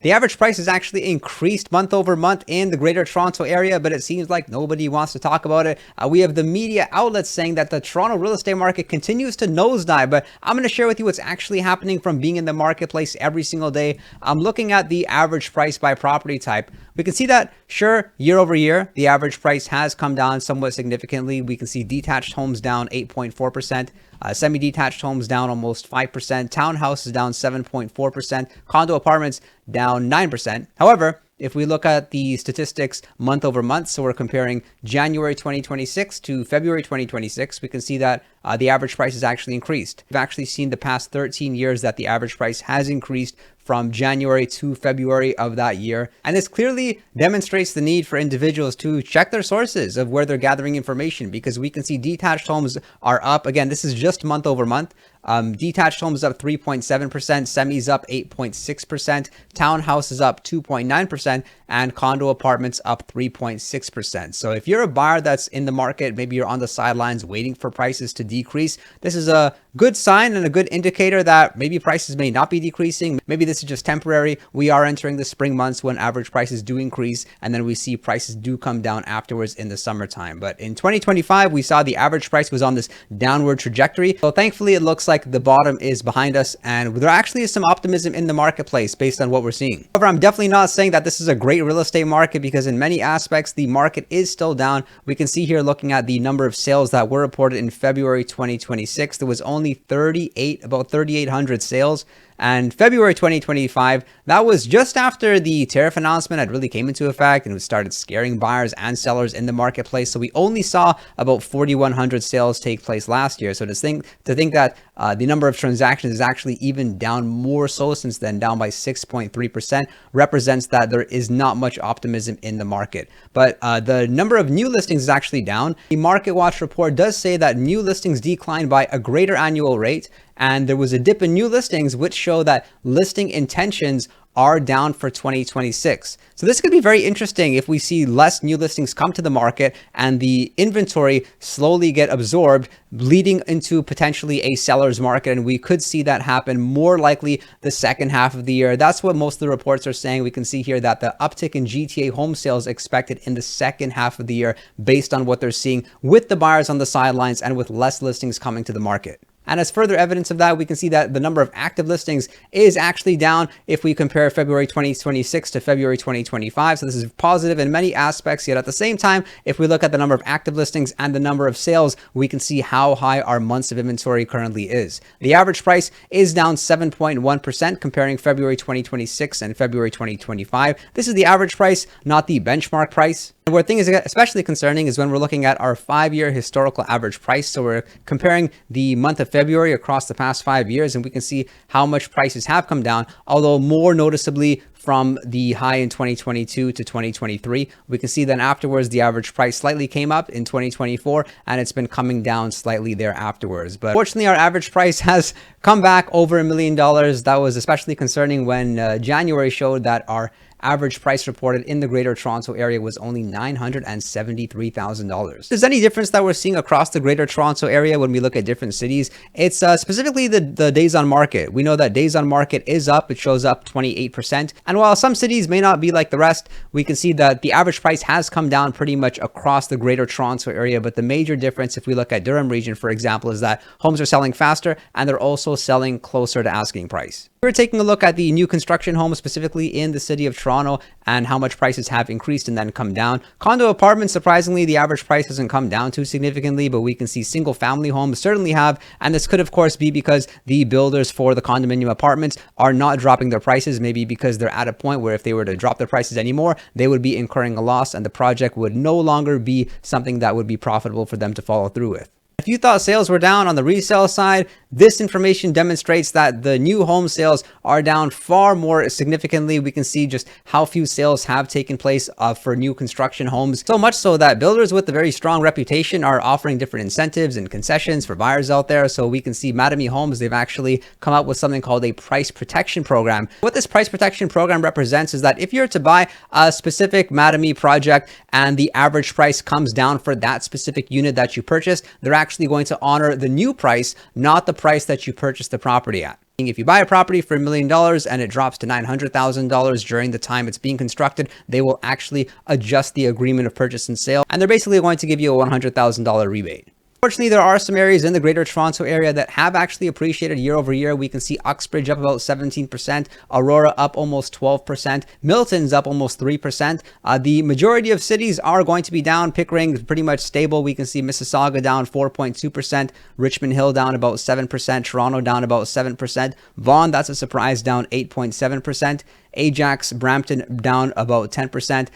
The average price has actually increased month over month in the Greater Toronto area, but it seems like nobody wants to talk about it. We have the media outlets saying that the Toronto real estate market continues to nosedive, but I'm going to share with you what's actually happening from being in the marketplace every single day. I'm looking at the average price by property type. We can see that, sure, year over year, the average price has come down somewhat significantly. We can see detached homes down 8.4%, semi-detached homes down almost 5%, townhouses down 7.4%, condo apartments down 9%. However, if we look at the statistics month over month, so we're comparing January 2026 to February 2026, we can see that the average price has actually increased. We've actually seen the past 13 years that the average price has increased from January to February of that year. And this clearly demonstrates the need for individuals to check their sources of where they're gathering information, because we can see detached homes are up. Again, this is just month over month. Detached homes up 3.7%, semis up 8.6%, townhouses up 2.9%, and condo apartments up 3.6%. So if you're a buyer that's in the market, maybe you're on the sidelines waiting for prices to decrease, this is a good sign and a good indicator that maybe prices may not be decreasing. Maybe this is just temporary. We are entering the spring months when average prices do increase, and then we see prices do come down afterwards in the summertime. But in 2025, we saw the average price was on this downward trajectory. So thankfully, it looks like the bottom is behind us, and there actually is some optimism in the marketplace based on what we're seeing. However, I'm definitely not saying that this is a great real estate market, because in many aspects, the market is still down. We can see here, looking at the number of sales that were reported in February 2026, there was only about 3,800 sales. And February 2025, that was just after the tariff announcement had really came into effect and it started scaring buyers and sellers in the marketplace. So we only saw about 4,100 sales take place last year. So to think that the number of transactions is actually even down more so since then, down by 6.3%, represents that there is not much optimism in the market. But the number of new listings is actually down. The Market Watch report does say that new listings declined by a greater annual rate, and there was a dip in new listings, which show that listing intentions are down for 2026. So this could be very interesting if we see less new listings come to the market and the inventory slowly get absorbed, leading into potentially a seller's market. And we could see that happen more likely the second half of the year. That's what most of the reports are saying. We can see here that the uptick in GTA home sales expected in the second half of the year, based on what they're seeing with the buyers on the sidelines and with less listings coming to the market. And as further evidence of that, we can see that the number of active listings is actually down if we compare February 2026 to February 2025. So this is positive in many aspects, yet at the same time, if we look at the number of active listings and the number of sales, we can see how high our months of inventory currently is. The average price is down 7.1% comparing February 2026 and February 2025. This is the average price, not the benchmark price. And where things are especially concerning is when we're looking at our 5-year historical average price. So we're comparing the month of February across the past 5 years, and we can see how much prices have come down, although more noticeably from the high in 2022 to 2023. We can see then afterwards, the average price slightly came up in 2024, and it's been coming down slightly there afterwards. But fortunately, our average price has come back over $1 million. That was especially concerning when January showed that our average price reported in the Greater Toronto area was only $973,000. If there's any difference that we're seeing across the Greater Toronto area when we look at different cities, it's specifically the days on market. We know that days on market is up. It shows up 28%. And while some cities may not be like the rest, we can see that the average price has come down pretty much across the Greater Toronto area. But the major difference, if we look at Durham region, for example, is that homes are selling faster and they're also selling closer to asking price. We're taking a look at the new construction homes, specifically in the city of Toronto, and how much prices have increased and then come down. Condo apartments, surprisingly, the average price hasn't come down too significantly, but we can see single family homes certainly have. And this could, of course, be because the builders for the condominium apartments are not dropping their prices, maybe because they're at a point where if they were to drop their prices anymore, they would be incurring a loss and the project would no longer be something that would be profitable for them to follow through with. If you thought sales were down on the resale side, this information demonstrates that the new home sales are down far more significantly. We can see just how few sales have taken place for new construction homes. So much so that builders with a very strong reputation are offering different incentives and concessions for buyers out there. So we can see Mattamy Homes, they've actually come up with something called a price protection program. What this price protection program represents is that if you're to buy a specific Mattamy project and the average price comes down for that specific unit that you purchased, they're actually going to honor the new price, not the price that you purchased the property at. If you buy a property for $1 million and it drops to $900,000 during the time it's being constructed, they will actually adjust the agreement of purchase and sale, and they're basically going to give you a $100,000 rebate. Fortunately, there are some areas in the Greater Toronto area that have actually appreciated year over year. We can see Uxbridge up about 17%, Aurora up almost 12%, Milton's up almost 3%. The majority of cities are going to be down. Pickering is pretty much stable. We can see Mississauga down 4.2%, Richmond Hill down about 7%, Toronto down about 7%, Vaughan, that's a surprise, down 8.7%. Ajax, Brampton down about 10%,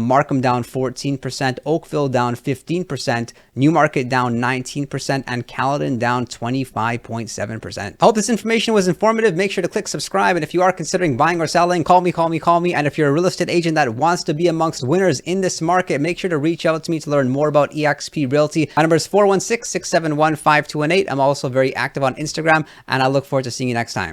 Markham down 14%, Oakville down 15%, Newmarket down 19%, and Caledon down 25.7%. I hope this information was informative. Make sure to click subscribe, and if you are considering buying or selling, call me. And if you're a real estate agent that wants to be amongst winners in this market, make sure to reach out to me to learn more about eXp Realty. My number is 416-671-5218. I'm also very active on Instagram, and I look forward to seeing you next time.